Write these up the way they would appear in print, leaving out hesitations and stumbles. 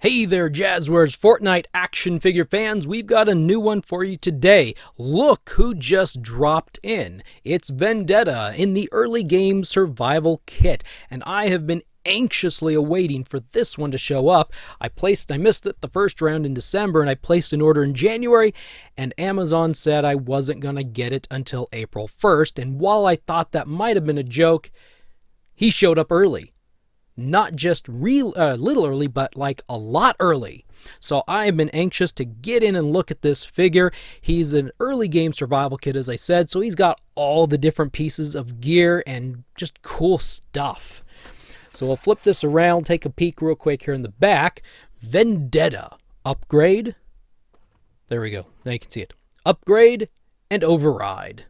Hey there, Jazwares Fortnite action figure fans. We've got a new one for you today. Look who just dropped in. It's Vendetta in the early game survival kit, and I have been anxiously awaiting for this one to show up. I missed it the first round in December, and I placed an order in January, and Amazon said I wasn't going to get it until April 1st, and while I thought that might have been a joke, he showed up early. Not just little early, but like a lot early. So I have been anxious to get in and look at this figure. He's an early game survival kit, as I said, so he's got all the different pieces of gear and just cool stuff. So we'll flip this around, take a peek real quick here in the back. Vendetta. Upgrade. There we go. Now you can see it. Upgrade and override.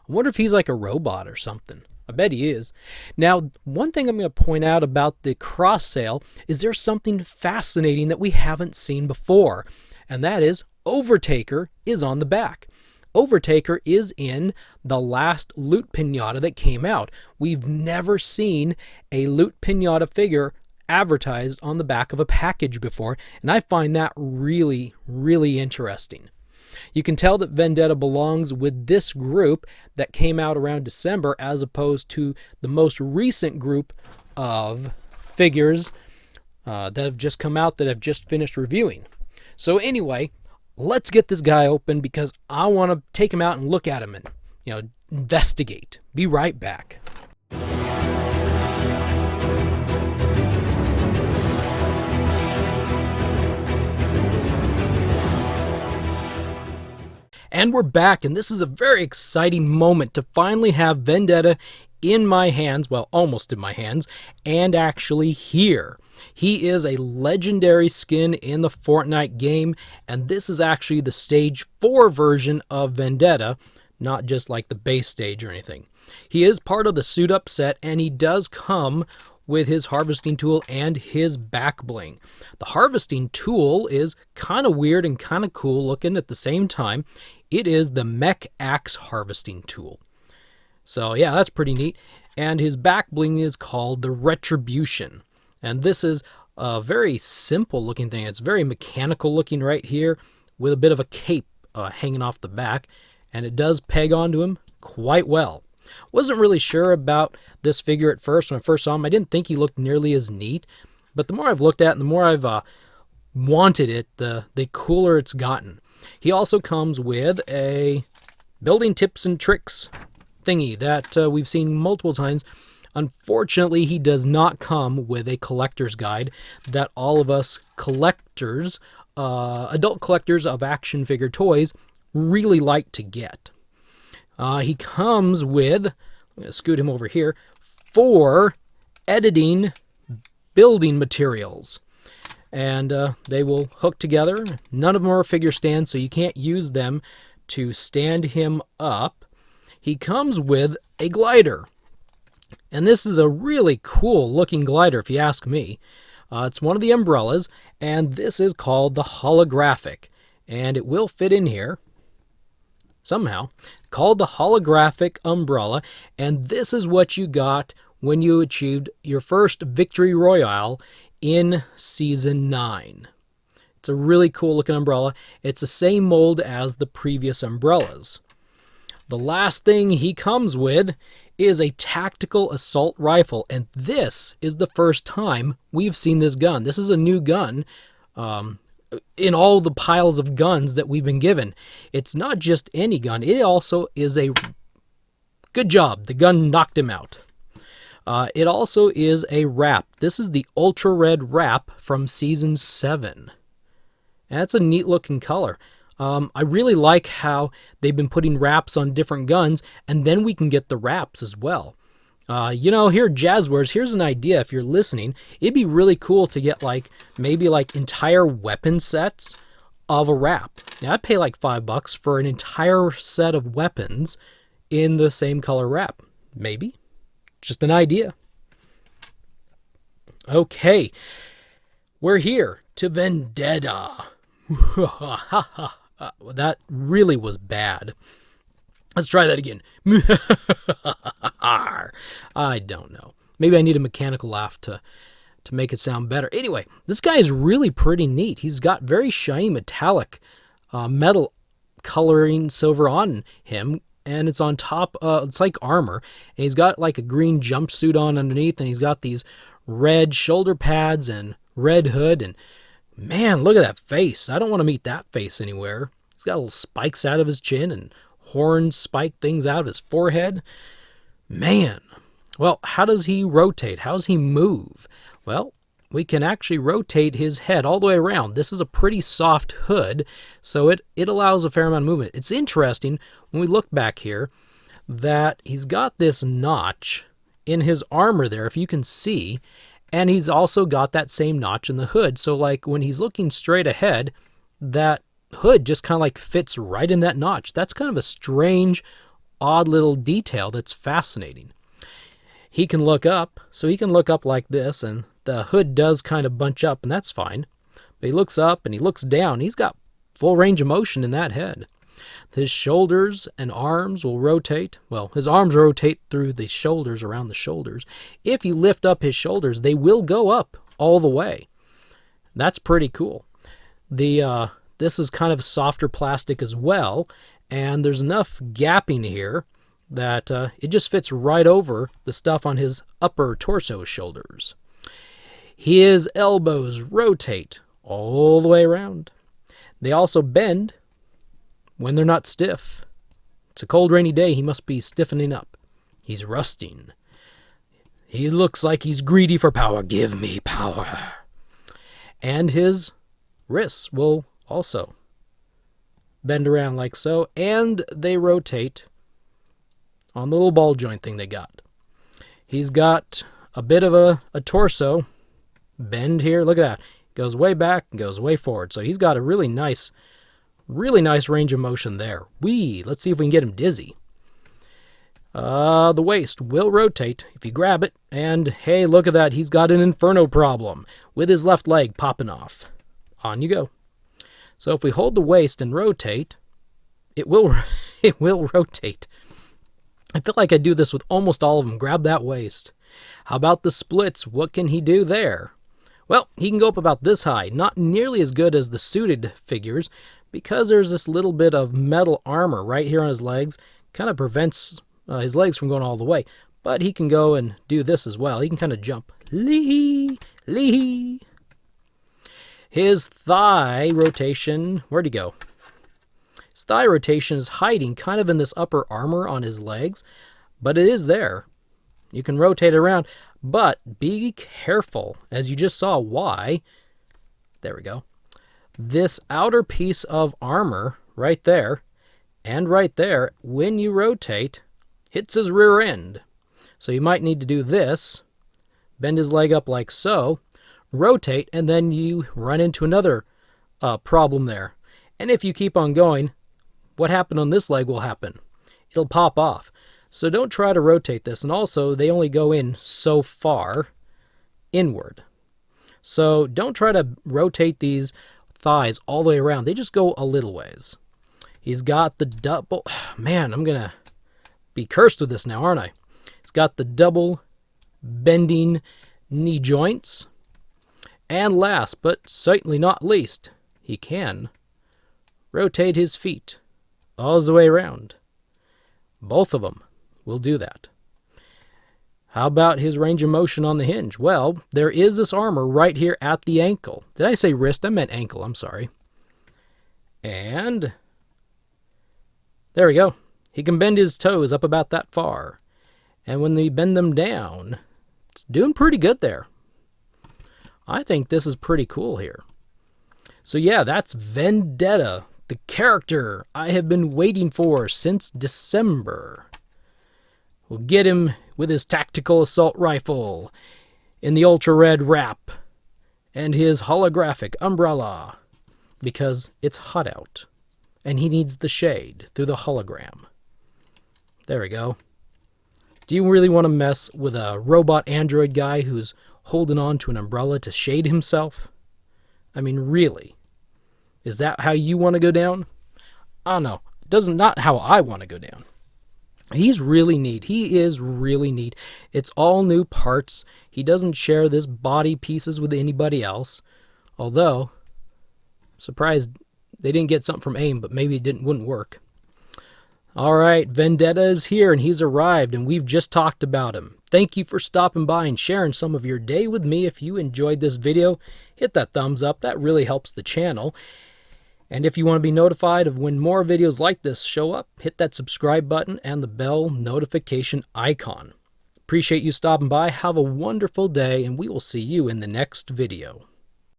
I wonder if he's like a robot or something. I bet he is. Now, one thing I'm going to point out about the cross sale is there's something fascinating that we haven't seen before, and that is Overtaker is on the back. Overtaker is in the last Loot Pinata that came out. We've never seen a Loot Pinata figure advertised on the back of a package before, and I find that really, really interesting. You can tell that Vendetta belongs with this group that came out around December as opposed to the most recent group of figures that have just come out that I've just finished reviewing. So anyway, let's get this guy open because I want to take him out and look at him and, investigate. Be right back. And we're back, and this is a very exciting moment to finally have Vendetta in my hands, well, almost in my hands, and actually here. He is a legendary skin in the Fortnite game, and this is actually the Stage 4 version of Vendetta, not just like the base stage or anything. He is part of the Suit Up set, and he does come with his harvesting tool and his back bling. The harvesting tool is kind of weird and kind of cool looking at the same time. It is the Mech Axe harvesting tool. So yeah, that's pretty neat. And his back bling is called the Retribution. And this is a very simple looking thing. It's very mechanical looking right here with a bit of a cape hanging off the back. And it does peg onto him quite well. Wasn't really sure about this figure at first. When I first saw him, I didn't think he looked nearly as neat. But the more I've looked at it and the more I've wanted it, the cooler it's gotten. He also comes with a building tips and tricks thingy that we've seen multiple times. Unfortunately, he does not come with a collector's guide that all of us collectors, adult collectors of action figure toys, really like to get. He comes with, I'm going to scoot him over here, 4 editing building materials. And they will hook together. None of them are figure stands, so you can't use them to stand him up. He comes with a glider. And this is a really cool looking glider, if you ask me. It's one of the umbrellas, and this is called the Holographic. And it will fit in here somehow. Called the Holographic Umbrella, and this is what you got when you achieved your first Victory Royale in Season 9. It's a really cool looking umbrella. It's the same mold as the previous umbrellas. The last thing he comes with is a tactical assault rifle, and this is the first time we've seen this gun. This is a new gun in all the piles of guns that we've been given. It's not just any gun. It also is a good job. The gun knocked him out. It also is a wrap. This is the Ultra Red wrap from Season 7. And that's a neat looking color. I really like how they've been putting wraps on different guns, and then we can get the wraps as well. Here at Jazwares, here's an idea if you're listening. It'd be really cool to get maybe entire weapon sets of a wrap. Now, I'd pay like $5 for an entire set of weapons in the same color wrap. Maybe. Just an idea. Okay, we're here to Vendetta. That really was bad. Let's try that again. I don't know. Maybe I need a mechanical laugh to to make it sound better. Anyway, this guy is really pretty neat. He's got very shiny metallic metal coloring silver on him, and it's on top, it's like armor, and he's got like a green jumpsuit on underneath, and he's got these red shoulder pads and red hood, and man, look at that face. I don't want to meet that face anywhere. He's got little spikes out of his chin and horns spike things out of his forehead. Man. Well, how does he rotate? How does he move? Well, we can actually rotate his head all the way around. This is a pretty soft hood, so it allows a fair amount of movement. It's interesting, when we look back here, that he's got this notch in his armor there, if you can see, and he's also got that same notch in the hood. So like when he's looking straight ahead, that hood just kind of like fits right in that notch. That's kind of a strange, odd little detail that's fascinating. He can look up, so he can look up like this, and the hood does kind of bunch up, and that's fine. But he looks up and he looks down. He's got full range of motion in that head. His shoulders and arms will rotate. Well, his arms rotate through the shoulders, around the shoulders. If you lift up his shoulders, they will go up all the way. That's pretty cool. This is kind of softer plastic as well, and there's enough gapping here that it just fits right over the stuff on his upper torso shoulders. His elbows rotate all the way around. They also bend when they're not stiff. It's a cold, rainy day. He must be stiffening up. He's rusting. He looks like he's greedy for power. Give me power. And his wrists will also bend around like so, and they rotate on the little ball joint thing they got. He's got a bit of a torso bend here. Look at that. Goes way back and goes way forward. So he's got a really nice range of motion there. Let's see if we can get him dizzy. The waist will rotate if you grab it. And hey, look at that. He's got an inferno problem with his left leg popping off. On you go. So if we hold the waist and rotate, it will rotate. I feel like I do this with almost all of them. Grab that waist. How about the splits? What can he do there? Well, he can go up about this high. Not nearly as good as the suited figures, because there's this little bit of metal armor right here on his legs. Kind of prevents his legs from going all the way. But he can go and do this as well. He can kind of jump. Lee, lee. His thigh rotation, where'd he go? His thigh rotation is hiding kind of in this upper armor on his legs, but it is there. You can rotate it around, but be careful, as you just saw why. There we go. This outer piece of armor right there and right there, when you rotate, hits his rear end. So you might need to do this, bend his leg up like so, rotate, and then you run into another problem there. And if you keep on going, what happened on this leg will happen. It'll pop off. So don't try to rotate this. And also, they only go in so far inward. So don't try to rotate these thighs all the way around. They just go a little ways. He's got the double... Man, I'm going to be cursed with this now, aren't I? He's got the double bending knee joints. And last, but certainly not least, he can rotate his feet all the way around. Both of them will do that. How about his range of motion on the hinge? Well, there is this armor right here at the ankle. Did I say wrist? I meant ankle. I'm sorry. And there we go. He can bend his toes up about that far. And when we bend them down, it's doing pretty good there. I think this is pretty cool here. So yeah, that's Vendetta, the character I have been waiting for since December. We'll get him with his tactical assault rifle in the ultra red wrap and his holographic umbrella because it's hot out and he needs the shade through the hologram. There we go. Do you really want to mess with a robot android guy who's holding on to an umbrella to shade himself? I mean, really? Is that how you want to go down? I don't know. Not how I want to go down. He's really neat. He is really neat. It's all new parts. He doesn't share this body pieces with anybody else. Although, surprised they didn't get something from AIM, but maybe it wouldn't work. Alright, Vendetta is here and he's arrived and we've just talked about him. Thank you for stopping by and sharing some of your day with me. If you enjoyed this video, hit that thumbs up. That really helps the channel. And if you want to be notified of when more videos like this show up, hit that subscribe button and the bell notification icon. Appreciate you stopping by. Have a wonderful day, and we will see you in the next video.